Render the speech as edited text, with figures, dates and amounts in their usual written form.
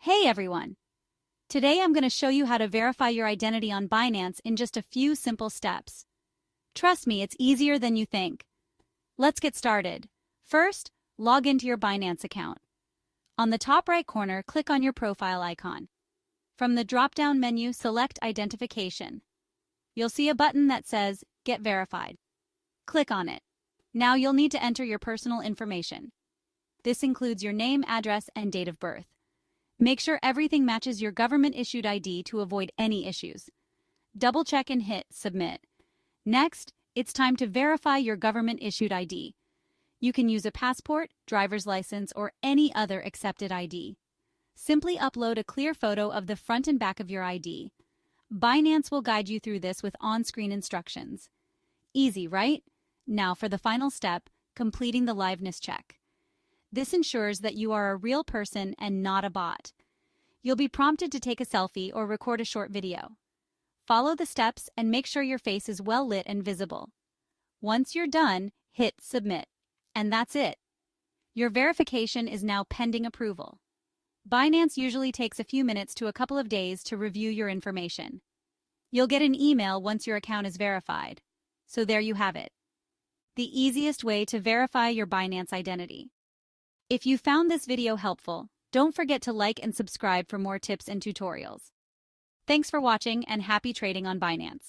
Hey everyone! Today I'm going to show you how to verify your identity on Binance in just a few simple steps. Trust me, it's easier than you think. Let's get started. First, log into your Binance account. On the top right corner, click on your profile icon. From the drop-down menu, select Identification. You'll see a button that says Get Verified. Click on it. Now you'll need to enter your personal information. This includes your name, address, and date of birth. Make sure everything matches your government-issued ID to avoid any issues. Double-check and hit Submit. Next, it's time to verify your government-issued ID. You can use a passport, driver's license, or any other accepted ID. Simply upload a clear photo of the front and back of your ID. Binance will guide you through this with on-screen instructions. Easy, right? Now for the final step, completing the liveness check. This ensures that you are a real person and not a bot. You'll be prompted to take a selfie or record a short video. Follow the steps and make sure your face is well lit and visible. Once you're done, hit Submit. And that's it. Your verification is now pending approval. Binance usually takes a few minutes to a couple of days to review your information. You'll get an email once your account is verified. So there you have it. The easiest way to verify your Binance identity. If you found this video helpful, don't forget to like and subscribe for more tips and tutorials. Thanks for watching and happy trading on Binance.